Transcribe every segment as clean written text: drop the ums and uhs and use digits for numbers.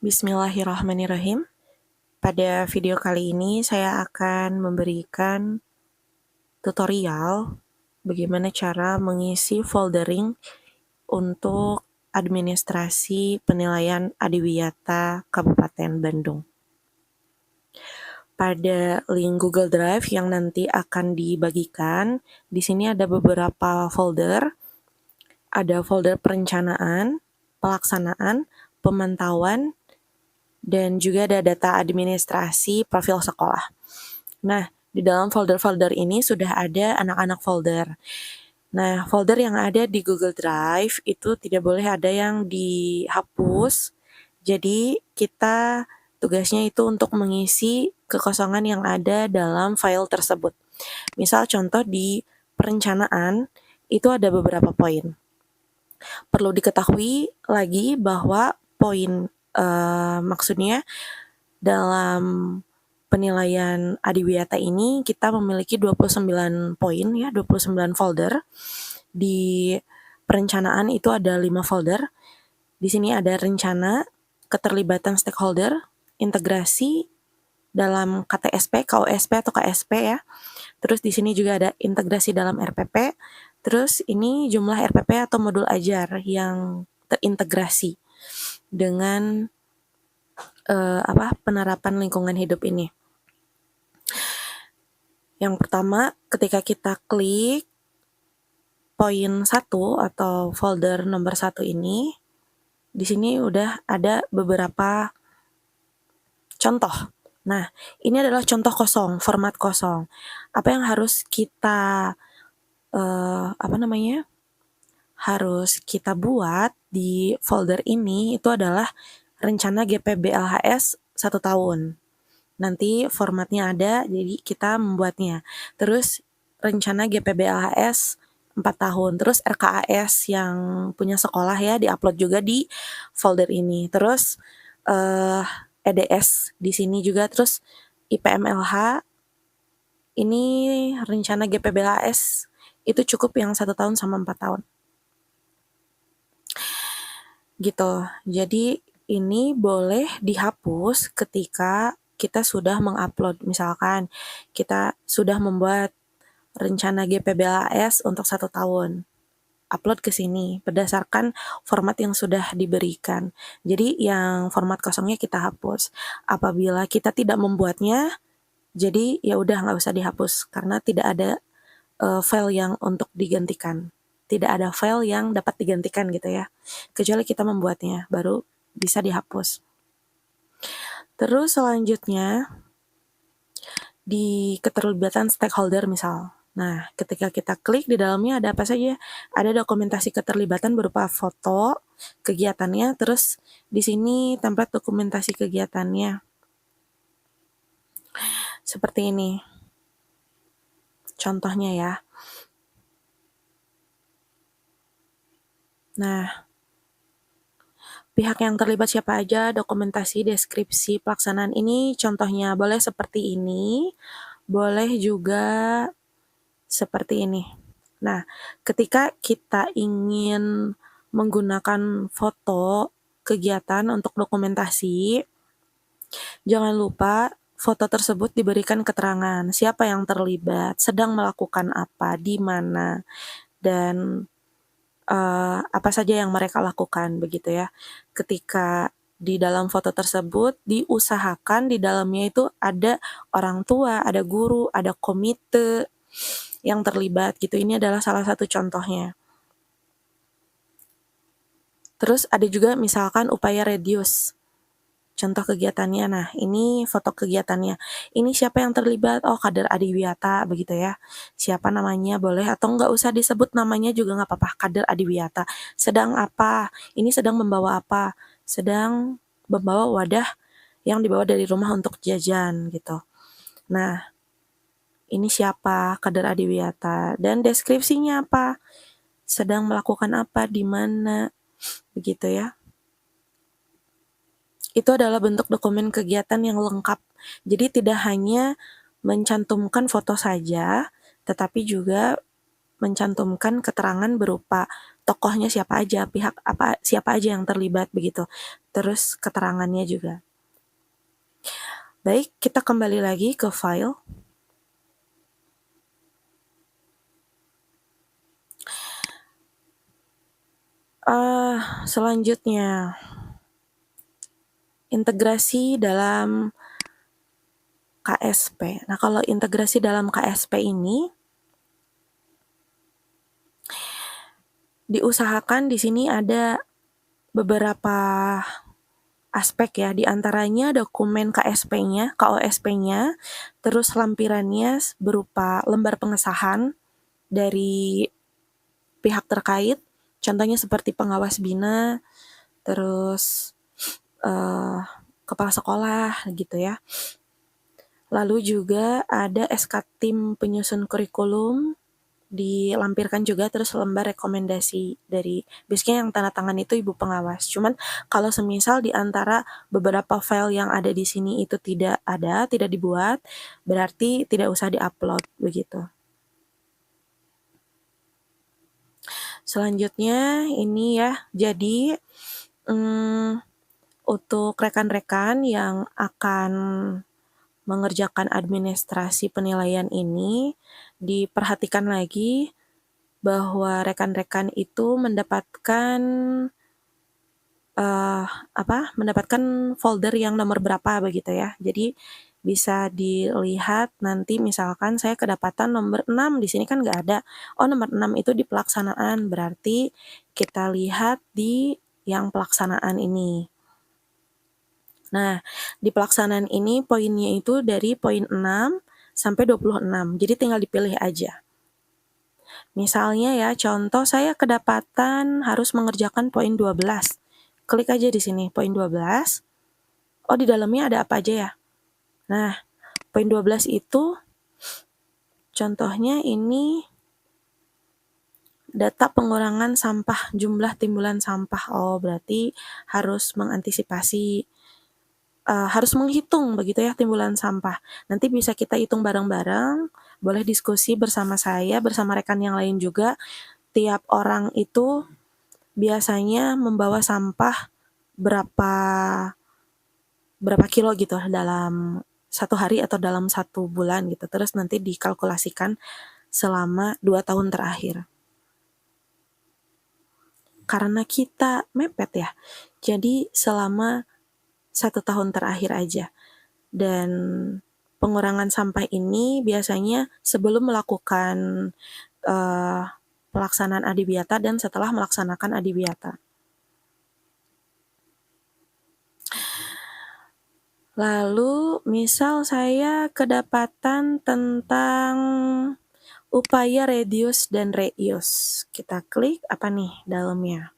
Bismillahirrahmanirrahim. Pada video kali ini saya akan memberikan tutorial bagaimana cara mengisi foldering untuk administrasi penilaian Adiwiyata Kabupaten Bandung. Pada link Google Drive yang nanti akan dibagikan, di sini ada beberapa folder. Ada folder perencanaan, pelaksanaan, pemantauan, dan juga ada data administrasi profil sekolah. Nah, di dalam folder-folder ini sudah ada anak-anak folder. Nah, folder yang ada di Google Drive itu tidak boleh ada yang dihapus. Jadi, kita tugasnya itu untuk mengisi kekosongan yang ada dalam file tersebut. Misal contoh di perencanaan itu ada beberapa poin. Perlu diketahui lagi bahwa poin maksudnya dalam penilaian Adiwiyata ini kita memiliki 29 poin ya, 29 folder. Di perencanaan itu ada 5 folder. Di sini ada rencana, keterlibatan stakeholder, integrasi dalam KTSP, KOSP atau KSP ya. Terus di sini juga ada integrasi dalam RPP. Terus ini jumlah RPP atau modul ajar yang terintegrasi dengan penerapan lingkungan hidup ini. Yang pertama, ketika kita klik poin 1 atau folder nomor 1 ini, di sini udah ada beberapa contoh. Nah, ini adalah contoh kosong, format kosong. Apa yang harus kita harus kita buat di folder ini itu adalah rencana GPBLHS 1 tahun. Nanti formatnya ada, jadi kita membuatnya. Terus rencana GPBLHS 4 tahun. Terus RKAS yang punya sekolah ya, diupload juga di folder ini. Terus EDS di sini juga. Terus IPMLH, ini rencana GPBLHS itu cukup yang 1 tahun sama 4 tahun. Gitu. Jadi ini boleh dihapus ketika kita sudah mengupload. Misalkan kita sudah membuat rencana GPBLHS untuk 1 tahun. Upload ke sini berdasarkan format yang sudah diberikan. Jadi yang format kosongnya kita hapus. Apabila kita tidak membuatnya, jadi ya udah nggak usah dihapus karena tidak ada file yang untuk digantikan. Tidak ada file yang dapat digantikan gitu ya. Kecuali kita membuatnya, baru bisa dihapus. Terus selanjutnya, di keterlibatan stakeholder misal. Nah, ketika kita klik di dalamnya ada apa saja? Ada dokumentasi keterlibatan berupa foto kegiatannya, terus di sini template dokumentasi kegiatannya. Seperti ini. Contohnya ya. Nah, pihak yang terlibat siapa aja, dokumentasi, deskripsi, pelaksanaan ini contohnya boleh seperti ini, boleh juga seperti ini. Nah, ketika kita ingin menggunakan foto kegiatan untuk dokumentasi, jangan lupa foto tersebut diberikan keterangan siapa yang terlibat, sedang melakukan apa, di mana, dan apa saja yang mereka lakukan begitu ya. Ketika di dalam foto tersebut diusahakan di dalamnya itu ada orang tua, ada guru, ada komite yang terlibat gitu. Ini adalah salah satu contohnya. Terus ada juga misalkan upaya reduce. Contoh kegiatannya, nah ini foto kegiatannya. Ini siapa yang terlibat? Oh, kader Adiwiyata, begitu ya. Siapa namanya boleh atau nggak usah disebut namanya juga nggak apa-apa. Kader Adiwiyata. Sedang apa? Ini sedang membawa apa? Sedang membawa wadah yang dibawa dari rumah untuk jajan gitu. Nah, ini siapa? Kader Adiwiyata. Dan deskripsinya apa? Sedang melakukan apa? Di mana? Begitu ya. Itu adalah bentuk dokumen kegiatan yang lengkap. Jadi tidak hanya mencantumkan foto saja, tetapi juga mencantumkan keterangan berupa tokohnya siapa aja, pihak apa, siapa aja yang terlibat begitu. Terus keterangannya juga. Baik, kita kembali lagi ke file. Selanjutnya, integrasi dalam KSP. Nah, kalau integrasi dalam KSP ini diusahakan di sini ada beberapa aspek ya, diantaranya dokumen KSP-nya, KOSP-nya, terus lampirannya berupa lembar pengesahan dari pihak terkait, contohnya seperti pengawas bina, terus kepala sekolah gitu ya. Lalu juga ada SK tim penyusun kurikulum, dilampirkan juga, terus lembar rekomendasi dari biasanya yang tanda tangan itu ibu pengawas. Cuman kalau semisal di antara beberapa file yang ada di sini itu tidak ada, tidak dibuat, berarti tidak usah diupload begitu. Selanjutnya ini ya, jadi untuk rekan-rekan yang akan mengerjakan administrasi penilaian ini, diperhatikan lagi bahwa rekan-rekan itu mendapatkan mendapatkan folder yang nomor berapa begitu ya. Jadi bisa dilihat nanti misalkan saya kedapatan nomor 6, di sini kan nggak ada. Oh, nomor 6 itu di pelaksanaan, berarti kita lihat di yang pelaksanaan ini. Nah, di pelaksanaan ini poinnya itu dari poin 6 sampai 26, jadi tinggal dipilih aja. Misalnya ya, contoh saya kedapatan harus mengerjakan poin 12. Klik aja di sini, poin 12. Oh, di dalamnya ada apa aja ya? Nah, poin 12 itu contohnya ini data pengurangan sampah, jumlah timbulan sampah. Oh, berarti harus mengantisipasi, harus menghitung begitu ya timbulan sampah. Nanti bisa kita hitung bareng-bareng, boleh diskusi bersama saya, bersama rekan yang lain juga. Tiap orang itu biasanya membawa sampah berapa kilo gitu dalam satu hari atau dalam 1 bulan gitu. Terus nanti dikalkulasikan selama 2 tahun terakhir. Karena kita mepet ya, jadi selama 1 tahun terakhir aja. Dan pengurangan sampah ini biasanya sebelum melakukan pelaksanaan adiwiyata dan setelah melaksanakan adiwiyata. Lalu misal saya kedapatan tentang upaya reduce dan reuse. Kita klik apa nih dalamnya.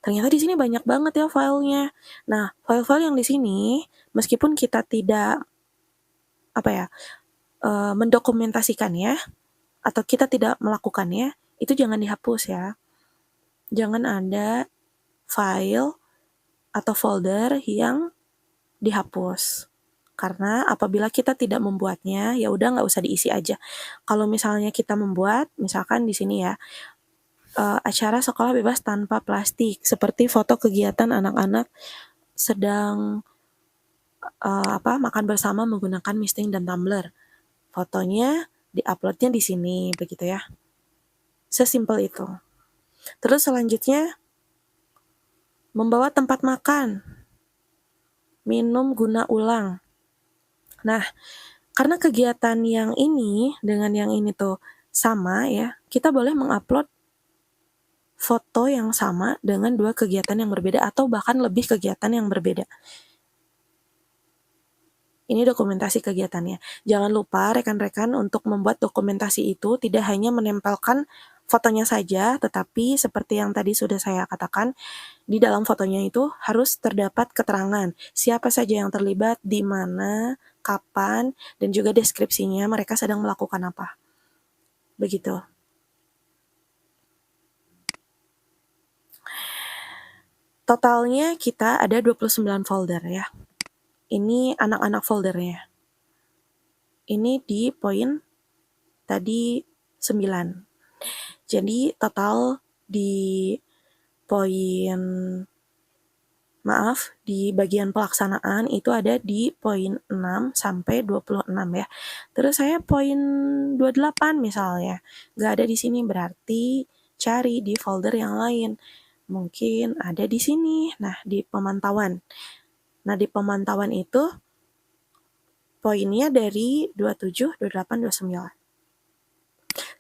Ternyata di sini banyak banget ya filenya. Nah, file-file yang di sini meskipun kita tidak mendokumentasikannya atau kita tidak melakukannya, itu jangan dihapus ya. Jangan ada file atau folder yang dihapus. Karena apabila kita tidak membuatnya, ya udah nggak usah diisi aja. Kalau misalnya kita membuat, misalkan di sini ya, acara sekolah bebas tanpa plastik, seperti foto kegiatan anak-anak sedang makan bersama menggunakan misting dan tumbler. Fotonya diuploadnya di sini, begitu ya. Sesimpel itu. Terus selanjutnya, membawa tempat makan, minum guna ulang. Nah, karena kegiatan yang ini dengan yang ini tuh sama ya, kita boleh mengupload foto yang sama dengan 2 kegiatan yang berbeda atau bahkan lebih kegiatan yang berbeda. Ini dokumentasi kegiatannya. Jangan lupa rekan-rekan untuk membuat dokumentasi itu tidak hanya menempelkan fotonya saja, tetapi seperti yang tadi sudah saya katakan, di dalam fotonya itu harus terdapat keterangan siapa saja yang terlibat, di mana, kapan, dan juga deskripsinya mereka sedang melakukan apa. Begitu. Totalnya kita ada 29 folder ya. Ini anak-anak foldernya. Ini di poin tadi 9. Jadi total di poin di bagian pelaksanaan itu ada di poin 6 sampai 26 ya. Terus saya poin 28 misalnya, nggak ada di sini, berarti cari di folder yang lain. Mungkin ada di sini, nah di pemantauan. Nah di pemantauan itu poinnya dari 27, 28, 29.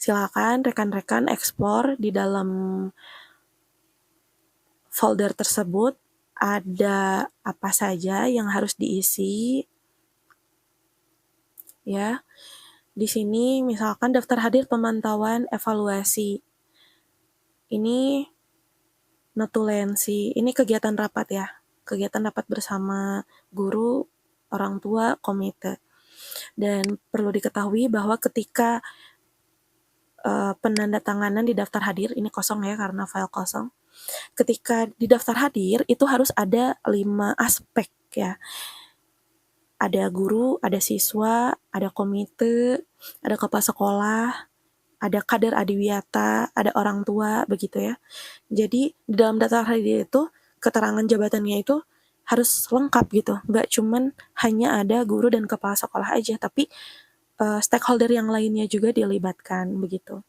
Silakan rekan-rekan explore di dalam folder tersebut ada apa saja yang harus diisi ya. Di sini misalkan daftar hadir pemantauan evaluasi. Ini notulensi, ini kegiatan rapat ya. Kegiatan rapat bersama guru, orang tua, komite. Dan perlu diketahui bahwa ketika penandatanganan di daftar hadir, ini kosong ya karena file kosong. Ketika di daftar hadir itu harus ada 5 aspek ya. Ada guru, ada siswa, ada komite, ada kepala sekolah, ada kader adiwiyata, ada orang tua, begitu ya. Jadi di dalam daftar hadir itu keterangan jabatannya itu harus lengkap gitu, nggak cuman hanya ada guru dan kepala sekolah aja, tapi stakeholder yang lainnya juga dilibatkan begitu.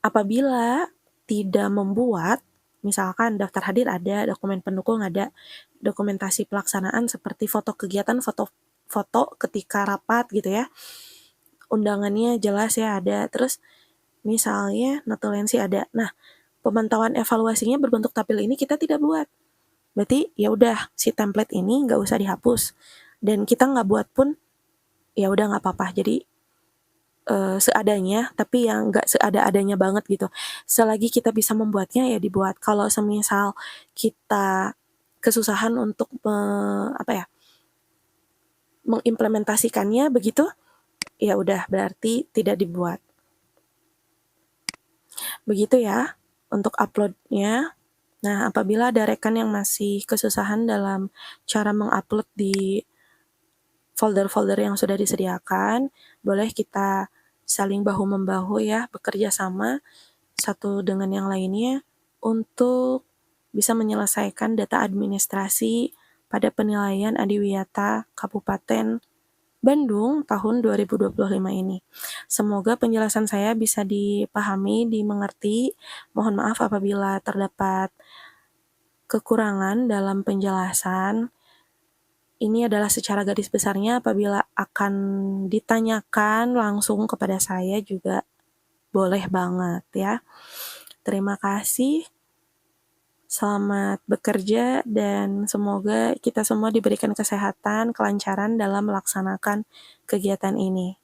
Apabila tidak membuat, misalkan daftar hadir ada, dokumen pendukung ada, dokumentasi pelaksanaan seperti foto kegiatan, foto ketika rapat gitu ya, undangannya jelas ya ada, terus misalnya notulensi ada. Nah, pemantauan evaluasinya berbentuk tabel ini kita tidak buat. Berarti ya udah si template ini nggak usah dihapus dan kita nggak buat pun ya udah nggak apa-apa. Jadi seadanya, tapi yang nggak seada-adanya banget gitu. Selagi kita bisa membuatnya ya dibuat. Kalau semisal kita kesusahan untuk mengimplementasikannya begitu, ya udah berarti tidak dibuat. Begitu ya untuk uploadnya. Nah, apabila ada rekan yang masih kesusahan dalam cara mengupload di folder-folder yang sudah disediakan, boleh kita saling bahu-membahu ya, bekerja sama satu dengan yang lainnya untuk bisa menyelesaikan data administrasi pada penilaian Adiwiyata Kabupaten Bandung tahun 2025 ini. Semoga penjelasan saya bisa dipahami, dimengerti. Mohon maaf apabila terdapat kekurangan dalam penjelasan. Ini adalah secara garis besarnya. Apabila akan ditanyakan langsung kepada saya juga boleh banget ya. Terima kasih. Selamat bekerja dan semoga kita semua diberikan kesehatan, kelancaran dalam melaksanakan kegiatan ini.